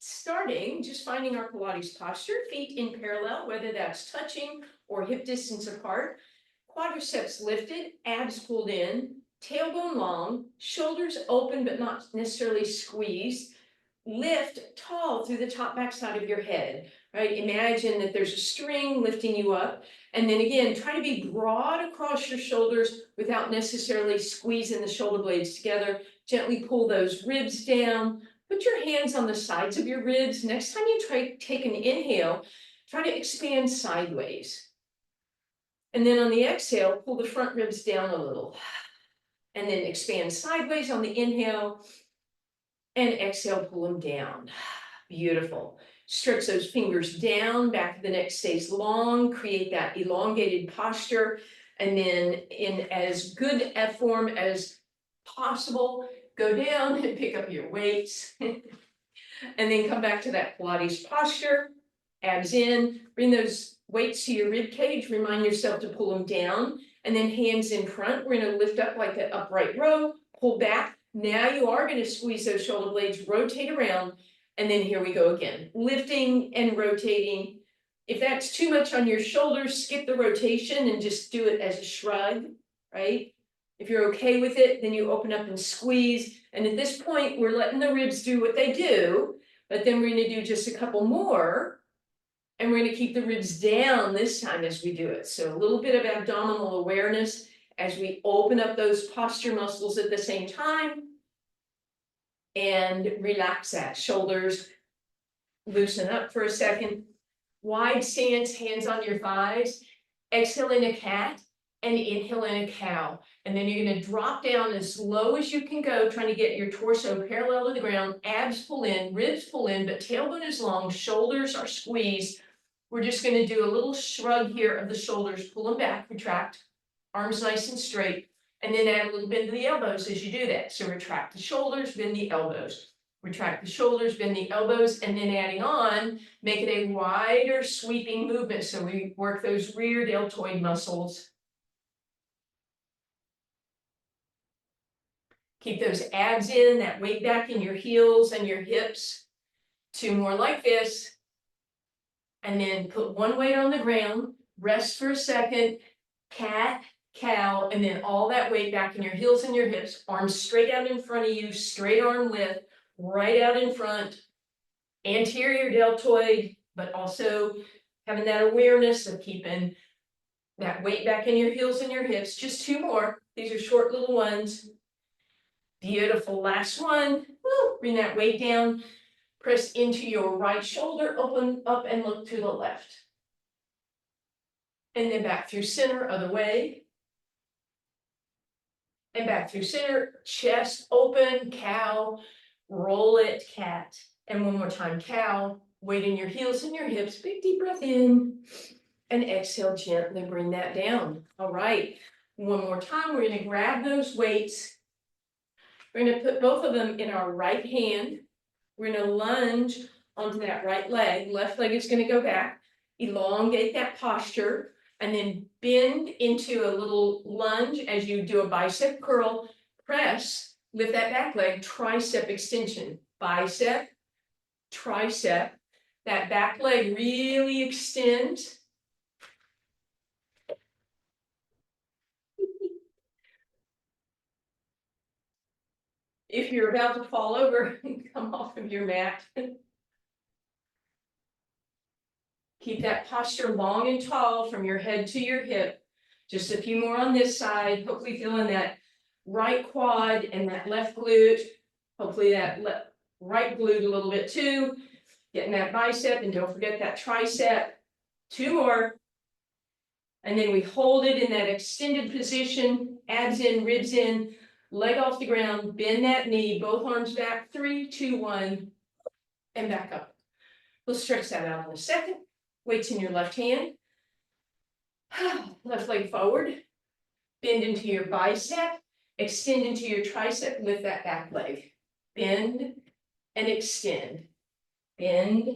starting, just finding our Pilates posture, feet in parallel, whether that's touching or hip distance apart, quadriceps lifted, abs pulled in, tailbone long, shoulders open but not necessarily squeezed. Lift tall through the top back side of your head, right? Imagine that there's a string lifting you up. And then again, try to be broad across your shoulders without necessarily squeezing the shoulder blades together. Gently pull those ribs down. Put your hands on the sides of your ribs. Next time you take an inhale, try to expand sideways. And then on the exhale, pull the front ribs down a little. And then expand sideways on the inhale. And exhale, pull them down. Beautiful. Stretch those fingers down, back of the neck stays long, create that elongated posture. And then in as good a form as possible, go down and pick up your weights. And then come back to that Pilates posture, abs in, bring those weights to your rib cage, remind yourself to pull them down, and then hands in front. We're gonna lift up like an upright row, pull back. Now you are gonna squeeze those shoulder blades, rotate around, and then here we go again. Lifting and rotating. If that's too much on your shoulders, skip the rotation and just do it as a shrug, right? If you're okay with it, then you open up and squeeze. And at this point, we're letting the ribs do what they do, but then we're gonna do just a couple more. And we're gonna keep the ribs down this time as we do it. So a little bit of abdominal awareness as we open up those posture muscles at the same time. And relax that, shoulders loosen up for a second. Wide stance, hands on your thighs. Exhale in a cat and inhale in a cow. And then you're gonna drop down as low as you can go, trying to get your torso parallel to the ground, abs pull in, ribs pull in, but tailbone is long, shoulders are squeezed. We're just gonna do a little shrug here of the shoulders, pull them back, retract, arms nice and straight, and then add a little bend to the elbows as you do that. So retract the shoulders, bend the elbows. Retract the shoulders, bend the elbows, and then adding on, make it a wider sweeping movement. So we work those rear deltoid muscles. Keep those abs in, that weight back in your heels and your hips. Two more like this. And then put one weight on the ground, rest for a second, cat, cow, and then all that weight back in your heels and your hips, arms straight out in front of you, straight arm lift, right out in front, anterior deltoid, but also having that awareness of keeping that weight back in your heels and your hips. Just two more. These are short little ones. Beautiful. Last one. Woo. Bring that weight down. Press into your right shoulder, open up and look to the left. And then back through center, other way. And back through center, chest open, cow, roll it, cat. And one more time, cow, weight in your heels and your hips, big deep breath in, and exhale, gently bring that down. All right, one more time, we're gonna grab those weights. We're gonna put both of them in our right hand. We're gonna lunge onto that right leg. Left leg is gonna go back, elongate that posture, and then bend into a little lunge as you do a bicep curl, press, lift that back leg, tricep extension, bicep, tricep, that back leg really extends. If you're about to fall over, come off of your mat. Keep that posture long and tall from your head to your hip. Just a few more on this side, hopefully feeling that right quad and that left glute. Hopefully that right glute a little bit too. Getting that bicep, and don't forget that tricep. Two more. And then we hold it in that extended position, abs in, ribs in, leg off the ground, bend that knee, both arms back, 3, 2, 1, and back up. We'll stretch that out in a second. Weights in your left hand. Left leg forward. Bend into your bicep, extend into your tricep, lift that back leg. Bend and extend. Bend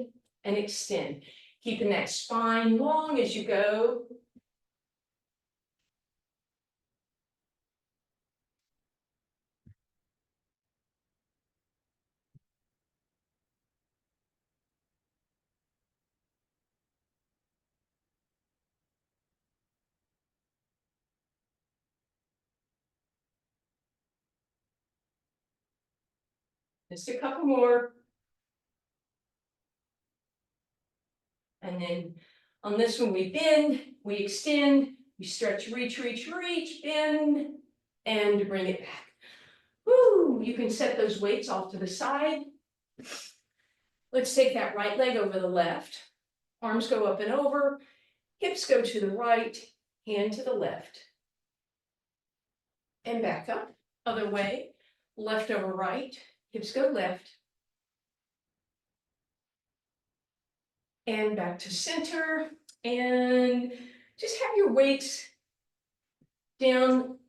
and extend. Keeping that spine long as you go. Just a couple more. And then on this one, we bend, we extend, we stretch, reach, reach, reach, bend, and bring it back. Woo, you can set those weights off to the side. Let's take that right leg over the left. Arms go up and over, hips go to the right, hand to the left. And back up, other way, left over right, hips go left. And back to center, and just have your weights down,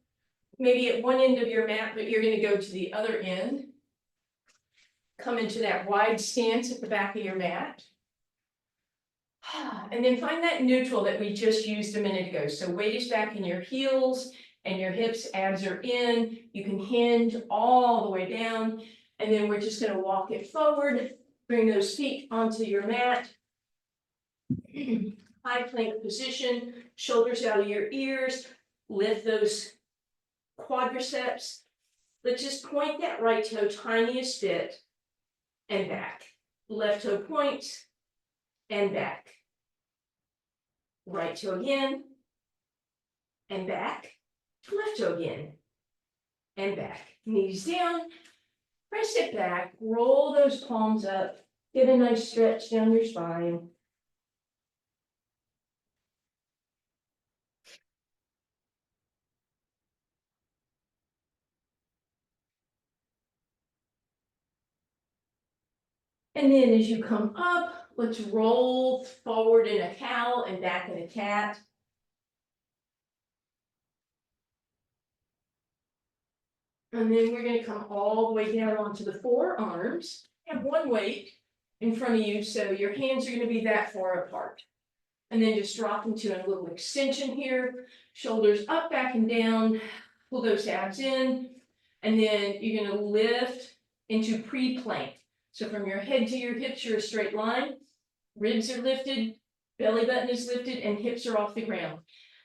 maybe at one end of your mat, but you're gonna go to the other end. Come into that wide stance at the back of your mat. And then find that neutral that we just used a minute ago. So weight is back in your heels and your hips, abs are in. You can hinge all the way down. And then we're just gonna walk it forward. Bring those feet onto your mat. High plank position, shoulders out of your ears. Lift those quadriceps. Let's just point that right toe tiniest bit and back. Left toe points and back. Right toe again and back. Left toe again and back. Knees down, press it back, roll those palms up, get a nice stretch down your spine. And then as you come up, let's roll forward in a cow and back in a cat. And then we're going to come all the way down onto the forearms. Have one weight in front of you, so your hands are going to be that far apart. And then just drop into a little extension here. Shoulders up, back, and down. Pull those abs in. And then you're going to lift into pre-plank. So from your head to your hips, you're a straight line. Ribs are lifted, belly button is lifted, and hips are off the ground.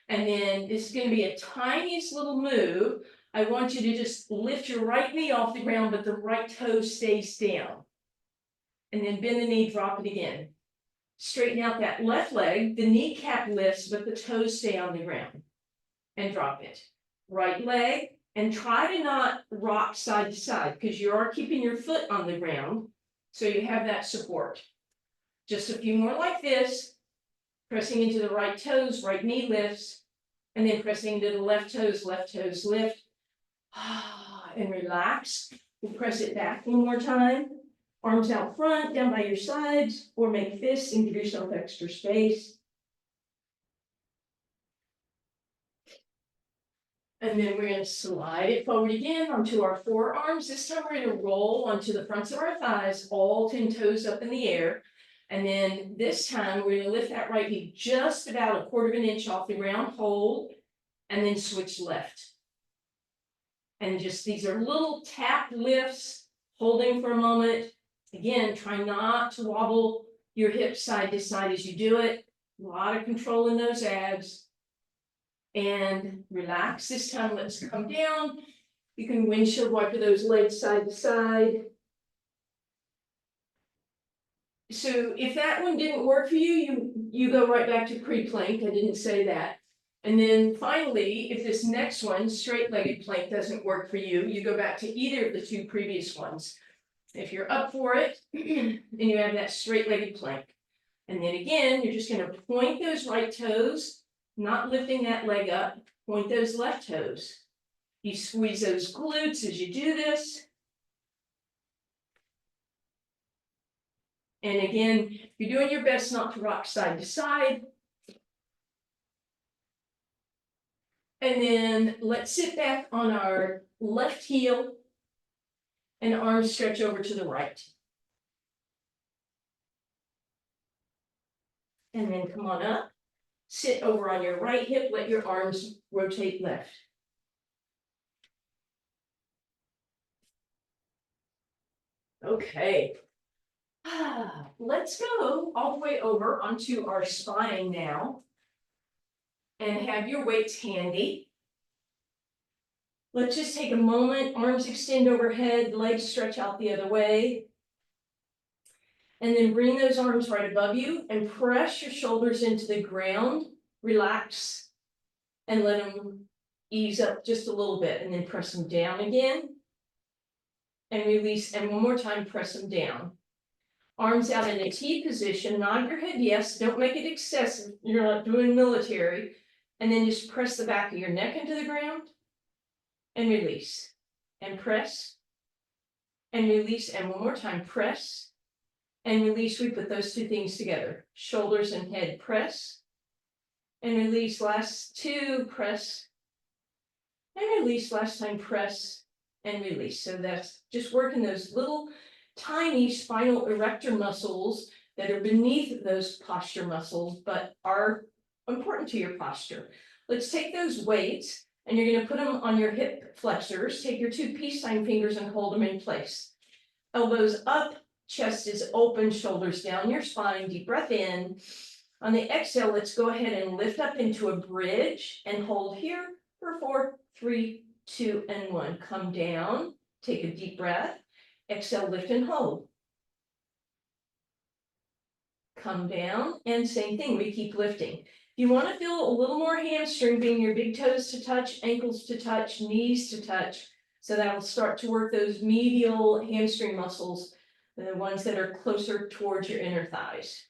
And then this is going to be a tiniest little move. I want you to just lift your right knee off the ground, but the right toe stays down. And then bend the knee, drop it again. Straighten out that left leg, the kneecap lifts, but the toes stay on the ground. And drop it. Right leg, and try to not rock side to side, because you are keeping your foot on the ground, so you have that support. Just a few more like this, pressing into the right toes, right knee lifts, and then pressing into the left toes lift. And relax. We'll press it back one more time. Arms out front, down by your sides, or make fists and give yourself extra space. And then we're going to slide it forward again onto our forearms. This time we're going to roll onto the fronts of our thighs, all 10 toes up in the air. And then this time we're going to lift that right knee just about 1/4 inch off the ground, hold, and then switch left. And just these are little tap lifts, holding for a moment. Again, try not to wobble your hips side to side as you do it. A lot of control in those abs. And relax. This time, let's come down. You can windshield wiper those legs side to side. So if that one didn't work for you, you go right back to pre-plank. I didn't say that. And then finally, if this next one, straight-legged plank, doesn't work for you, you go back to either of the two previous ones. If you're up for it, then you have that straight-legged plank. And then again, you're just going to point those right toes, not lifting that leg up, point those left toes. You squeeze those glutes as you do this. And again, you're doing your best not to rock side to side. And then let's sit back on our left heel and arms stretch over to the right. And then come on up, sit over on your right hip, let your arms rotate left. Okay. Let's go all the way over onto our spine now. And have your weights handy. Let's just take a moment, arms extend overhead, legs stretch out the other way. And then bring those arms right above you and press your shoulders into the ground, relax, and let them ease up just a little bit, and then press them down again. And release, and one more time, press them down. Arms out in a T position, nod your head yes, don't make it excessive, you're not doing military. And then just press the back of your neck into the ground and release. And press and release, and one more time, press and release. We put those two things together, shoulders and head, press and release. Last two, press and release. Last time, press and release. So that's just working those little tiny spinal erector muscles that are beneath those posture muscles, but are important to your posture. Let's take those weights and you're going to put them on your hip flexors. Take your two peace sign fingers and hold them in place. Elbows up, chest is open, shoulders down your spine, deep breath in. On the exhale, let's go ahead and lift up into a bridge and hold here for 4, 3, 2, and 1. Come down, take a deep breath. Exhale, lift and hold. Come down, and same thing, we keep lifting. If you want to feel a little more hamstring, bring your big toes to touch, ankles to touch, knees to touch. So that will start to work those medial hamstring muscles, the ones that are closer towards your inner thighs.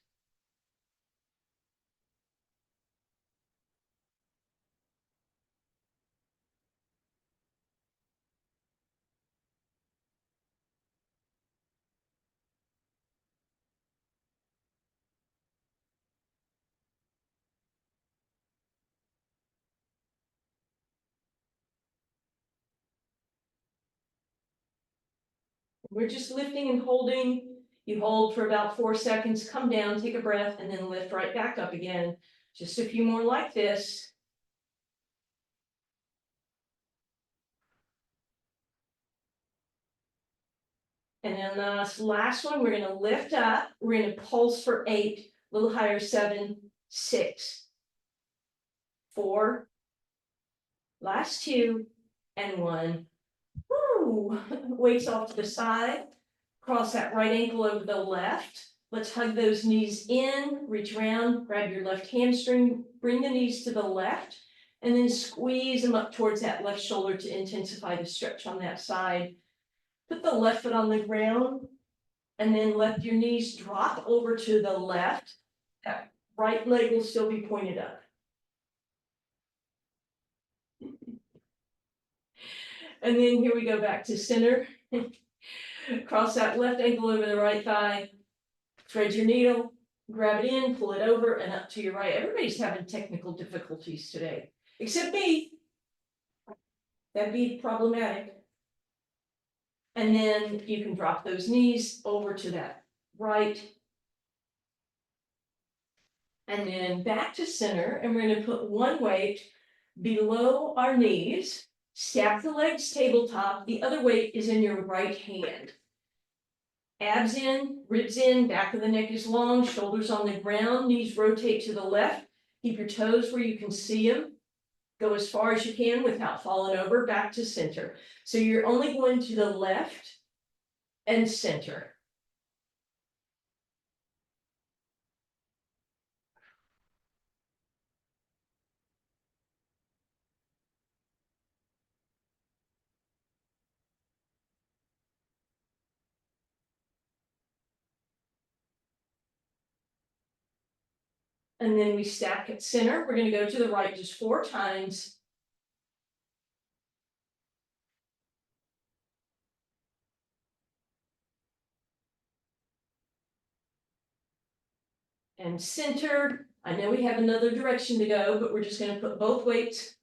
We're just lifting and holding. You hold for about 4 seconds, come down, take a breath, and then lift right back up again. Just a few more like this. And then the last one, we're gonna lift up, we're gonna pulse for 8, a little higher, 7, 6, 4, last 2, and 1. Woo! Weights off to the side, cross that right ankle over the left. Let's hug those knees in, reach around, grab your left hamstring, bring the knees to the left, and then squeeze them up towards that left shoulder to intensify the stretch on that side. Put the left foot on the ground, and then let your knees drop over to the left. That right leg will still be pointed up. And then here we go back to center. Cross that left ankle over the right thigh. Thread your needle, grab it in, pull it over, and up to your right. Everybody's having technical difficulties today, except me. That'd be problematic. And then you can drop those knees over to that right. And then back to center, and we're going to put one weight below our knees, stack the legs tabletop, the other weight is in your right hand. Abs in, ribs in, back of the neck is long, shoulders on the ground, knees rotate to the left, keep your toes where you can see them. Go as far as you can without falling over, back to center. So you're only going to the left and center. And then we stack at center. We're going to go to the right just 4 times. And center. I know we have another direction to go, but we're just going to put both weights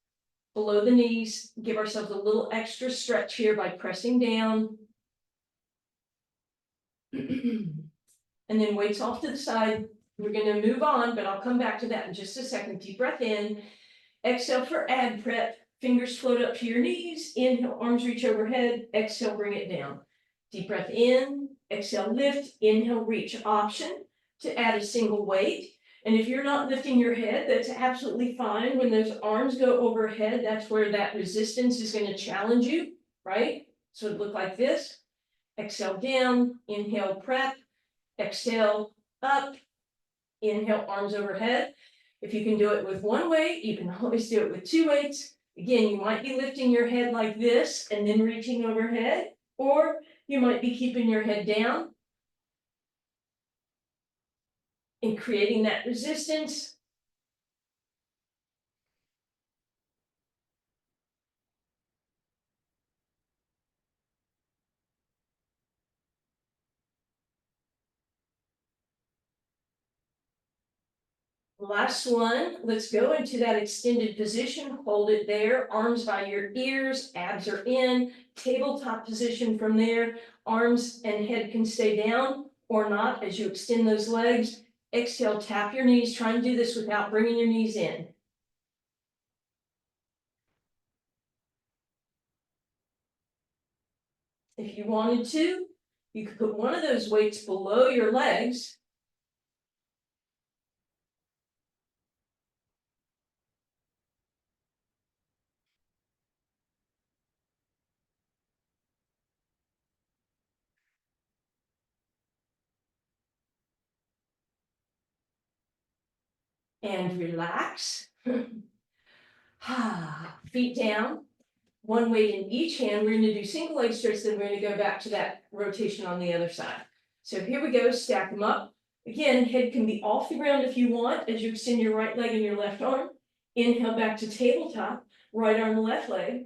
below the knees. Give ourselves a little extra stretch here by pressing down. And then weights off to the side. We're going to move on, but I'll come back to that in just a second. Deep breath in. Exhale for ab prep. Fingers float up to your knees. Inhale, arms reach overhead. Exhale, bring it down. Deep breath in. Exhale, lift. Inhale, reach. Option to add a single weight. And if you're not lifting your head, that's absolutely fine. When those arms go overhead, that's where that resistance is gonna challenge you, right? So it look like this. Exhale down, inhale, prep, exhale up, inhale, arms overhead. If you can do it with one weight, you can always do it with two weights. Again, you might be lifting your head like this and then reaching overhead, or you might be keeping your head down and creating that resistance. Last one, let's go into that extended position, hold it there, arms by your ears, abs are in, tabletop position from there, arms and head can stay down or not as you extend those legs. Exhale, tap your knees, try and do this without bringing your knees in. If you wanted to, you could put one of those weights below your legs. And relax. Feet down, one weight in each hand. We're gonna do single leg stretch, then we're gonna go back to that rotation on the other side. So here we go, stack them up. Again, head can be off the ground if you want, as you extend your right leg and your left arm. Inhale back to tabletop, right arm, left leg,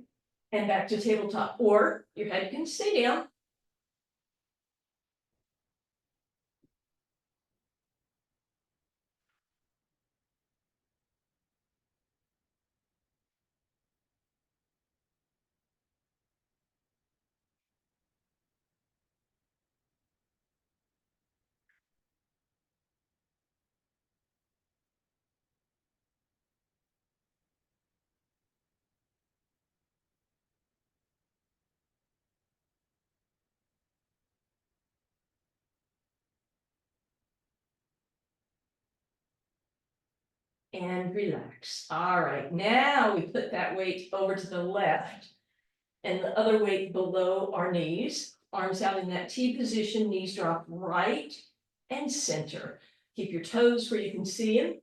and back to tabletop. Or your head can stay down. And relax. All right, now we put that weight over to the left and the other weight below our knees. Arms out in that T position, knees drop right and center. Keep your toes where you can see them.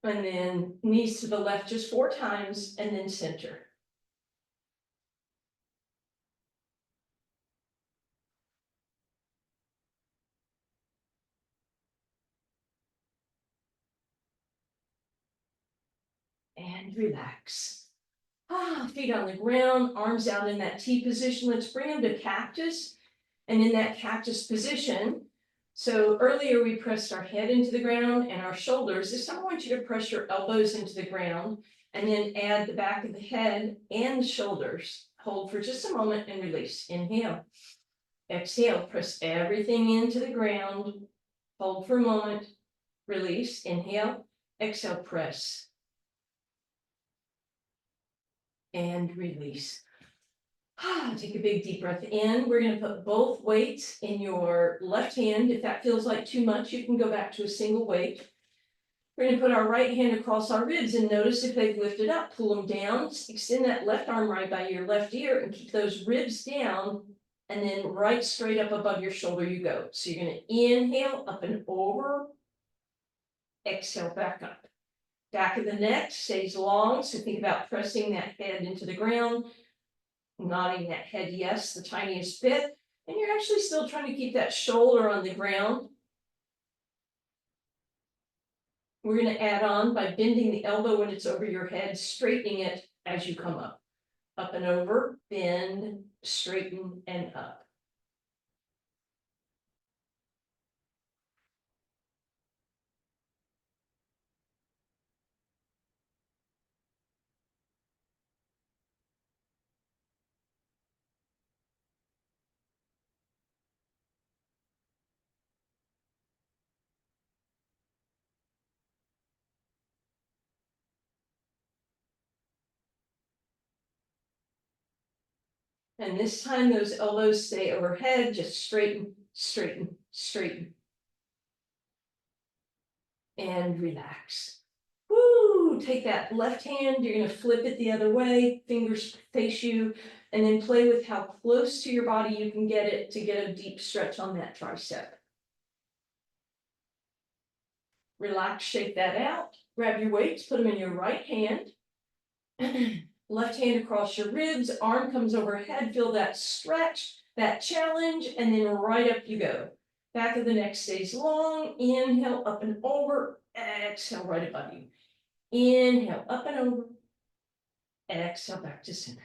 And then knees to the left just 4 times and then center. And relax. Feet on the ground, arms out in that T position. Let's bring them to cactus. And in that cactus position, so earlier we pressed our head into the ground and our shoulders. This time I want you to press your elbows into the ground and then add the back of the head and the shoulders. Hold for just a moment and release. Inhale. Exhale, press everything into the ground. Hold for a moment, release. Inhale, exhale, press. And release. Take a big deep breath in. We're going to put both weights in your left hand. If that feels like too much, you can go back to a single weight. We're going to put our right hand across our ribs and notice if they've lifted up, pull them down, extend that left arm right by your left ear and keep those ribs down and then right straight up above your shoulder you go. So you're going to inhale up and over, exhale back up. Back of the neck stays long, so think about pressing that head into the ground. Nodding that head yes, the tiniest bit, and you're actually still trying to keep that shoulder on the ground. We're going to add on by bending the elbow when it's over your head, straightening it as you come up. Up and over, bend, straighten, and up. And this time those elbows stay overhead, just straighten, straighten, straighten. And relax. Woo, take that left hand, you're gonna flip it the other way, fingers face you, and then play with how close to your body you can get it to get a deep stretch on that tricep. Relax, shake that out, grab your weights, put them in your right hand. Left hand across your ribs, arm comes overhead, feel that stretch, that challenge, and then right up you go. Back of the neck stays long, inhale up and over, exhale right above you. Inhale up and over, exhale back to center.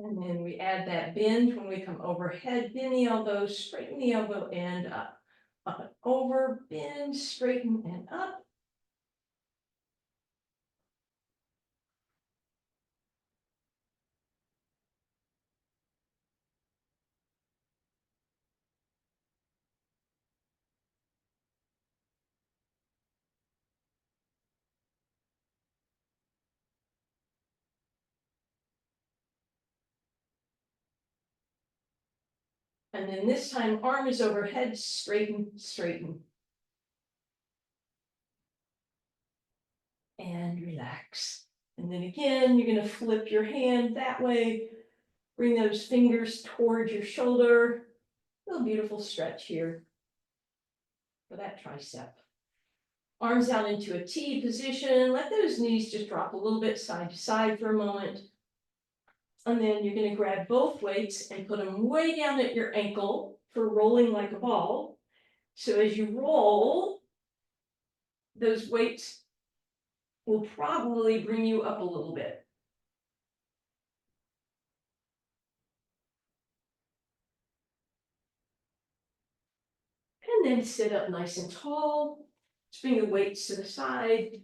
And then we add that bend when we come overhead, bend the elbow, straighten the elbow and up. Up and over, bend, straighten and up. And then this time, arm is overhead, straighten, straighten. And relax. And then again, you're gonna flip your hand that way. Bring those fingers toward your shoulder. A beautiful stretch here for that tricep. Arms out into a T position. Let those knees just drop a little bit side to side for a moment. And then you're gonna grab both weights and put them way down at your ankle for rolling like a ball. So as you roll, those weights will probably bring you up a little bit. And then sit up nice and tall. Just bring the weights to the side.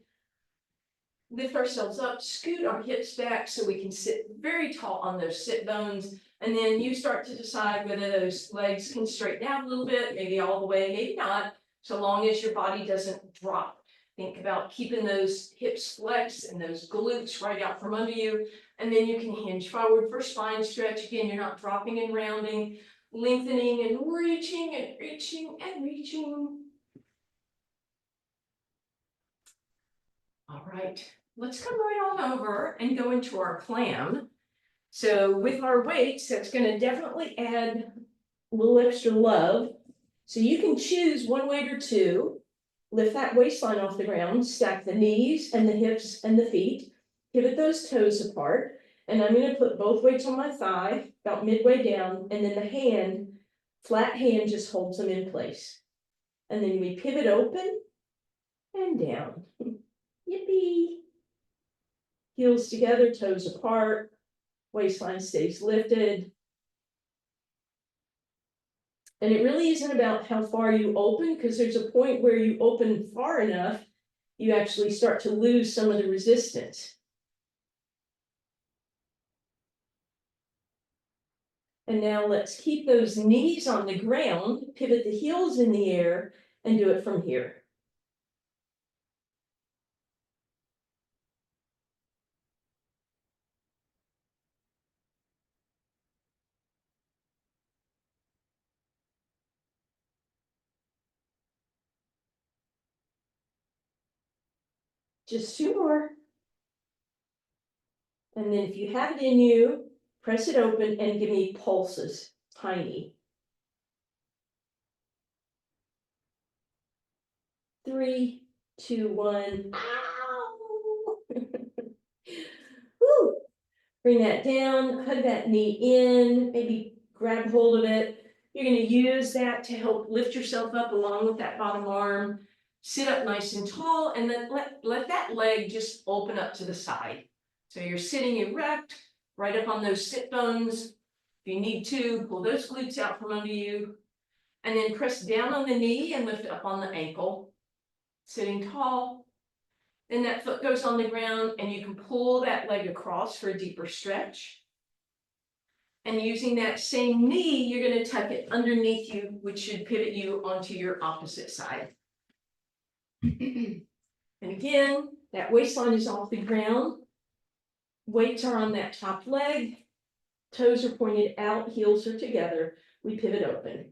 Lift ourselves up, scoot our hips back so we can sit very tall on those sit bones. And then you start to decide whether those legs can straighten out a little bit, maybe all the way, maybe not, so long as your body doesn't drop. Think about keeping those hips flexed and those glutes right out from under you. And then you can hinge forward for spine stretch. Again, you're not dropping and rounding, lengthening and reaching and reaching and reaching. All right, let's come right on over and go into our clam. So with our weights, that's gonna definitely add a little extra love. So you can choose one weight or two, lift that waistline off the ground, stack the knees and the hips and the feet, pivot those toes apart. And I'm gonna put both weights on my thigh, about midway down, and then the hand, flat hand just holds them in place. And then we pivot open and down. Yippee. Heels together, toes apart, waistline stays lifted. And it really isn't about how far you open, because there's a point where you open far enough, you actually start to lose some of the resistance. And now let's keep those knees on the ground, pivot the heels in the air, and do it from here. Just two more. And then if you have it in you, press it open and give me pulses, tiny. 3, 2, 1. Ow! Woo! Bring that down, hug that knee in, maybe grab hold of it. You're gonna use that to help lift yourself up along with that bottom arm. Sit up nice and tall, and then let that leg just open up to the side. So you're sitting erect, right up on those sit bones. If you need to, pull those glutes out from under you. And then press down on the knee and lift up on the ankle. Sitting tall. Then that foot goes on the ground and you can pull that leg across for a deeper stretch. And using that same knee, you're going to tuck it underneath you, which should pivot you onto your opposite side. And again, that waistline is off the ground. Weights are on that top leg. Toes are pointed out, heels are together. We pivot open.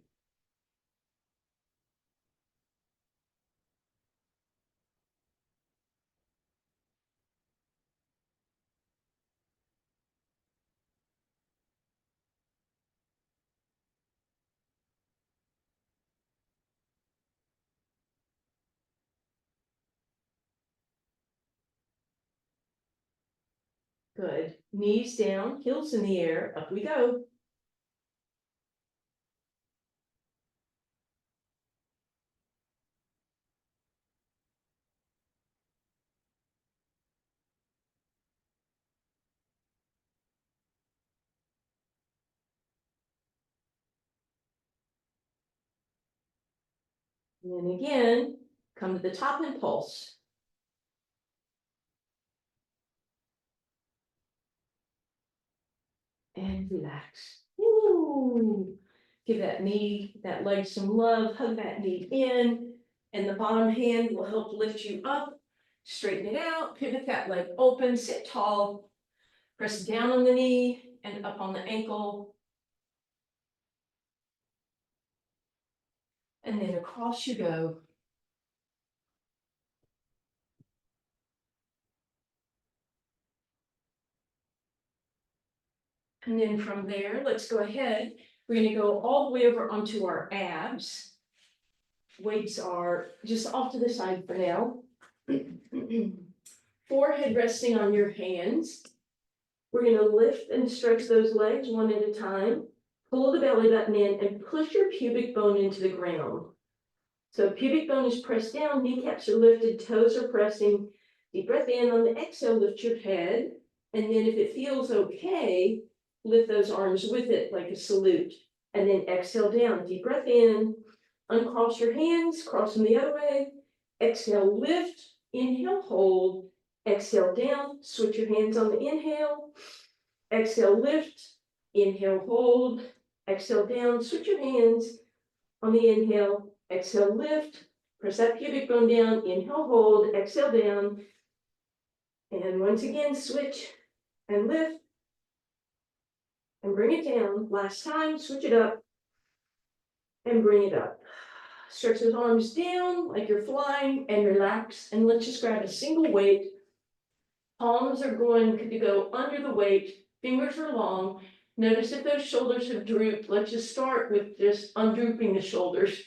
Good. Knees down, heels in the air, up we go. And then again, come to the top and pulse. And relax. Woo! Give that knee, that leg some love, hug that knee in, and the bottom hand will help lift you up. Straighten it out, pivot that leg open, sit tall, press down on the knee and up on the ankle. And then across you go. And then from there, let's go ahead. We're going to go all the way over onto our abs. Weights are just off to the side for now. Forehead resting on your hands. We're going to lift and stretch those legs one at a time. Pull the belly button in and push your pubic bone into the ground. So pubic bone is pressed down, kneecaps are lifted, toes are pressing. Deep breath in. On the exhale, lift your head. And then if it feels okay, lift those arms with it like a salute. And then exhale down. Deep breath in. Uncross your hands, cross them the other way. Exhale, lift. Inhale, hold. Exhale down. Switch your hands on the inhale. Exhale, lift. Inhale, hold. Exhale down. Switch your hands on the inhale. Exhale, lift. Press that pubic bone down. Inhale, hold. Exhale down. And once again, switch and lift. And bring it down. Last time, switch it up. And bring it up. Stretch those arms down like you're flying and relax. And let's just grab a single weight. Palms are going to go under the weight. Fingers are long. Notice if those shoulders have drooped. Let's just start with just undrooping the shoulders.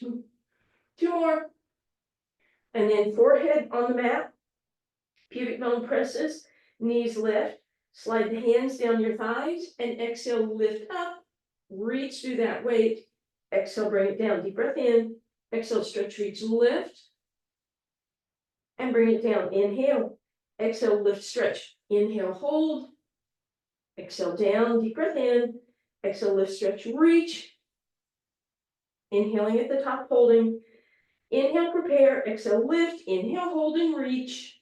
2 more. And then forehead on the mat. Pubic bone presses. Knees lift. Slide the hands down your thighs. And exhale, lift up. Reach through that weight. Exhale, bring it down. Deep breath in. Exhale, stretch, reach, lift. And bring it down. Inhale. Exhale, lift, stretch. Inhale, hold. Exhale, down. Deep breath in. Exhale, lift, stretch, reach. Inhaling at the top, holding. Inhale, prepare. Exhale, lift. Inhale, hold, and reach.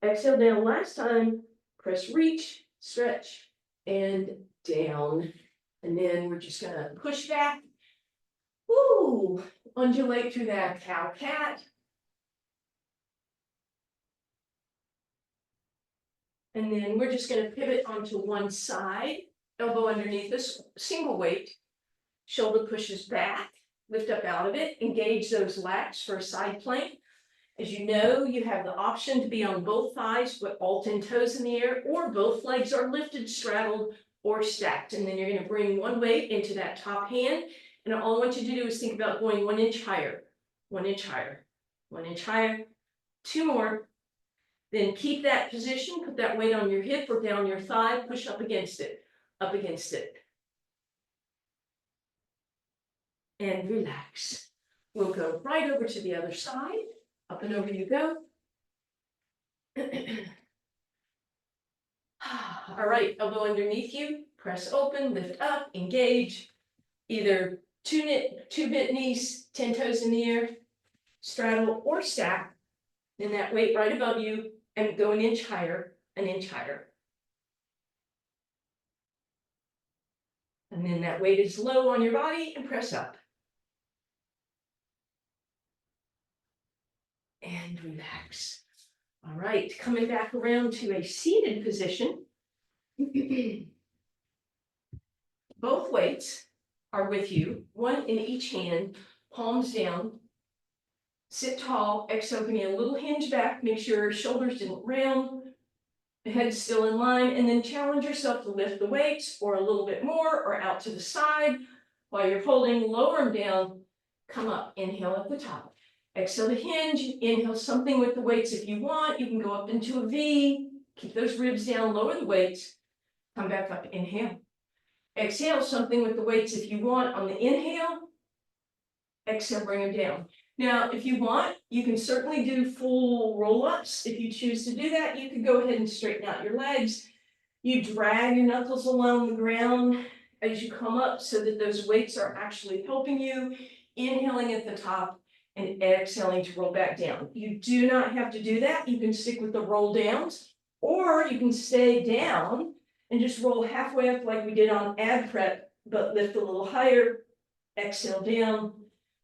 Exhale, down. Last time. Press, reach, stretch, and down. And then we're just going to push back. Woo! Undulate through that cow-cat. And then we're just going to pivot onto one side, elbow underneath this single weight, shoulder pushes back, lift up out of it, engage those lats for a side plank. As you know, you have the option to be on both thighs with all 10 toes in the air, or both legs are lifted, straddled, or stacked. And then you're going to bring one weight into that top hand. And all I want you to do is think about going 1 inch higher, 1 inch higher, 1 inch higher, 2 more. Then keep that position, put that weight on your hip or down your thigh, push up against it, and relax. We'll go right over to the other side, up and over you go. All right, elbow underneath you, press open, lift up, engage, either two bent knees, 10 toes in the air, straddle or stack. Then that weight right above you and go an inch higher, an inch higher. And then that weight is low on your body and press up. And relax. All right, coming back around to a seated position. Both weights are with you, one in each hand, palms down. Sit tall, exhale, give me a little hinge back, make sure shoulders didn't round, the head's still in line, and then challenge yourself to lift the weights or a little bit more or out to the side. While you're holding, lower them down, come up, inhale at the top. Exhale to hinge, inhale something with the weights if you want, you can go up into a V, keep those ribs down, lower the weights, come back up, inhale. Exhale something with the weights if you want on the inhale, exhale, bring them down. Now, if you want, you can certainly do full roll-ups. If you choose to do that, you can go ahead and straighten out your legs. You drag your knuckles along the ground as you come up so that those weights are actually helping you, inhaling at the top and exhaling to roll back down. You do not have to do that. You can stick with the roll downs, or you can stay down and just roll halfway up like we did on ab prep, but lift a little higher, exhale down,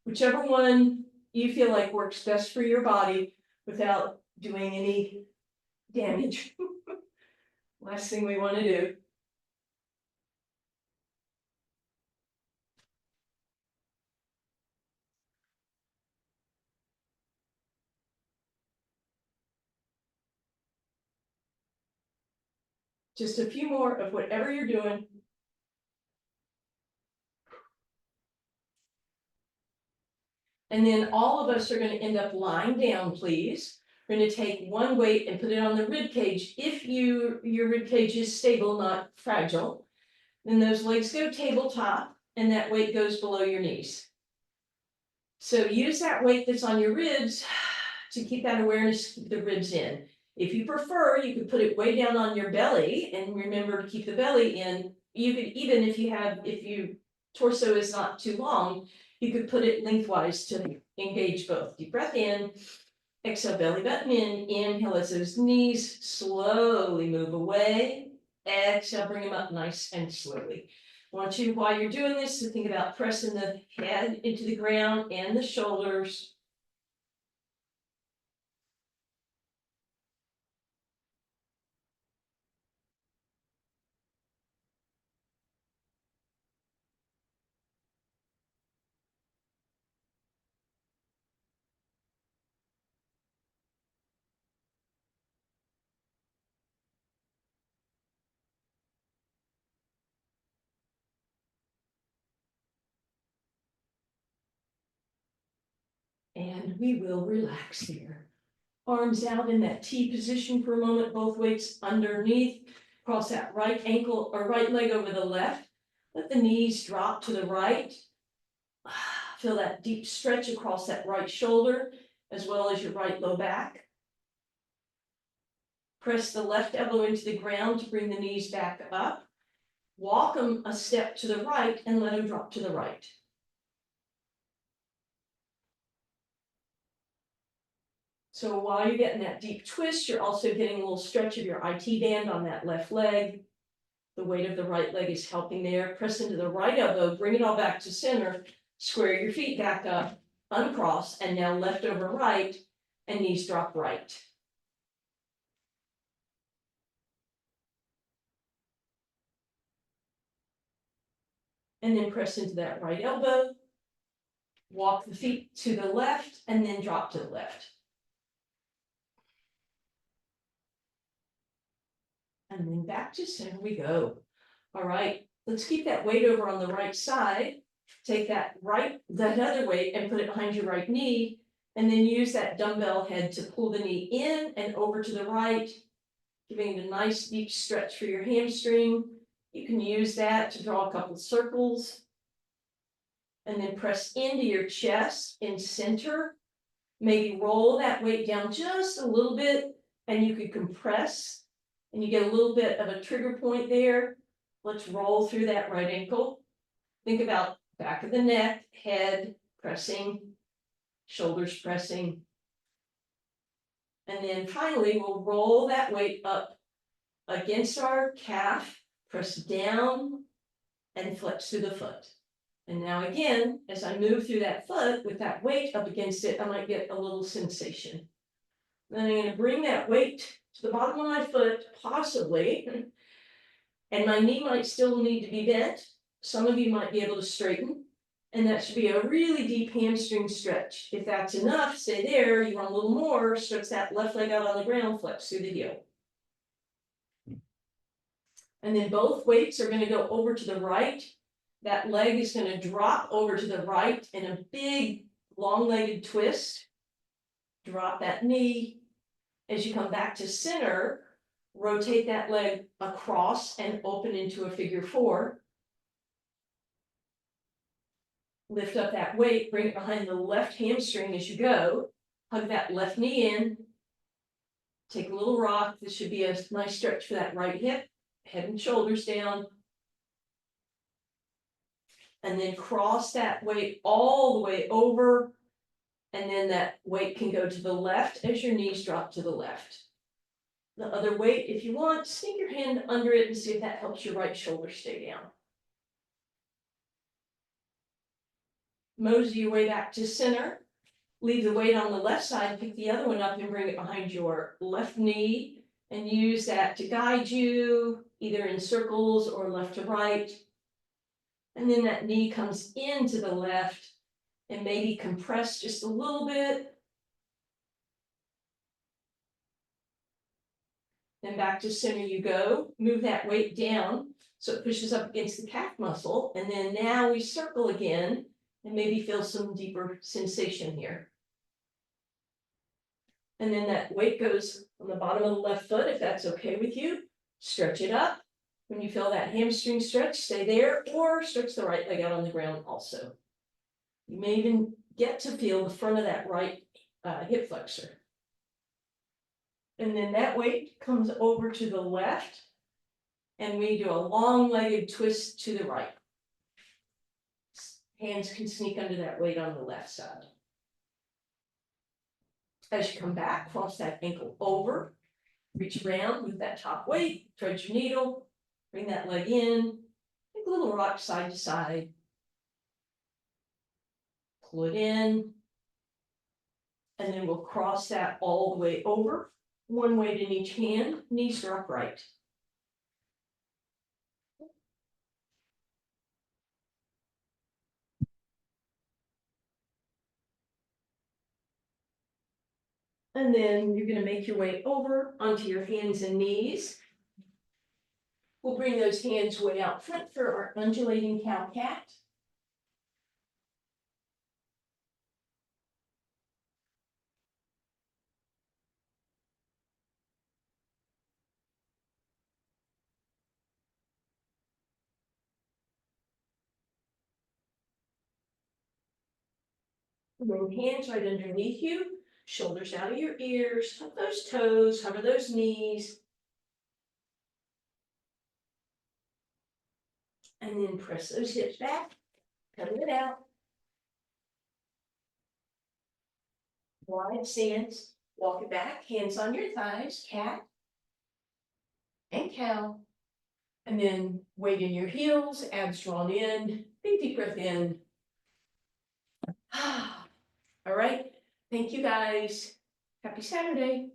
whichever one you feel like works best for your body without doing any damage. Last thing we want to do. Just a few more of whatever you're doing. And then all of us are going to end up lying down, please. We're going to take one weight and put it on the rib cage. If your rib cage is stable, not fragile, then those legs go tabletop and that weight goes below your knees. So use that weight that's on your ribs to keep that awareness, keep the ribs in. If you prefer, you could put it way down on your belly and remember to keep the belly in. You could even, if your torso is not too long, you could put it lengthwise to engage both. Deep breath in, exhale, belly button in, inhale as those knees slowly move away. Exhale, bring them up nice and slowly. I want you, while you're doing this, to think about pressing the head into the ground and the shoulders. And we will relax here. Arms out in that T position for a moment, both weights underneath. Cross that right ankle or right leg over the left. Let the knees drop to the right. Feel that deep stretch across that right shoulder, as well as your right low back. Press the left elbow into the ground to bring the knees back up. Walk them a step to the right and let them drop to the right. So while you're getting that deep twist, you're also getting a little stretch of your IT band on that left leg. The weight of the right leg is helping there. Press into the right elbow, bring it all back to center, square your feet back up, uncross, and now left over right, and knees drop right. And then press into that right elbow, walk the feet to the left, and then drop to the left. And then back to center we go. All right, let's keep that weight over on the right side. Take that other weight and put it behind your right knee, and then use that dumbbell head to pull the knee in and over to the right, giving it a nice deep stretch for your hamstring. You can use that to draw a couple circles. And then press into your chest in center. Maybe roll that weight down just a little bit, and you could compress, and you get a little bit of a trigger point there. Let's roll through that right ankle. Think about back of the neck, head pressing, shoulders pressing. And then finally, we'll roll that weight up against our calf, press down and flex through the foot. And now again, as I move through that foot with that weight up against it, I might get a little sensation. Then I'm gonna bring that weight to the bottom of my foot, possibly, and my knee might still need to be bent. Some of you might be able to straighten, and that should be a really deep hamstring stretch. If that's enough, stay there. You want a little more, stretch that left leg out on the ground, flex through the heel. And then both weights are gonna go over to the right. That leg is gonna drop over to the right in a big, long-legged twist. Drop that knee. As you come back to center, rotate that leg across and open into a figure four. Lift up that weight, bring it behind the left hamstring as you go. Hug that left knee in. Take a little rock. This should be a nice stretch for that right hip. Head and shoulders down. And then cross that weight all the way over. And then that weight can go to the left as your knees drop to the left. The other weight, if you want, sneak your hand under it and see if that helps your right shoulder stay down. Mosey your way back to center. Leave the weight on the left side, pick the other one up and bring it behind your left knee and use that to guide you either in circles or left to right. And then that knee comes into the left and maybe compress just a little bit. Then back to center you go. Move that weight down so it pushes up against the calf muscle. And then now we circle again and maybe feel some deeper sensation here. And then that weight goes on the bottom of the left foot, if that's okay with you. Stretch it up. When you feel that hamstring stretch, stay there or stretch the right leg out on the ground also. You may even get to feel the front of that right hip flexor. And then that weight comes over to the left and we do a long-legged twist to the right. Hands can sneak under that weight on the left side. As you come back, cross that ankle over, reach around with that top weight, thread your needle, bring that leg in, take a little rock side to side, pull it in, and then we'll cross that all the way over, one weight in each hand, knees are upright. And then you're going to make your way over onto your hands and knees. We'll bring those hands way out front for our undulating cow cat. Bring hands right underneath you, shoulders out of your ears, tuck those toes, hover those knees. And then press those hips back, pedal it out. Wide stance, walk it back, hands on your thighs, cat and cow. And then weight in your heels, abs drawn in, big deep breath in. All right, thank you guys. Happy Saturday.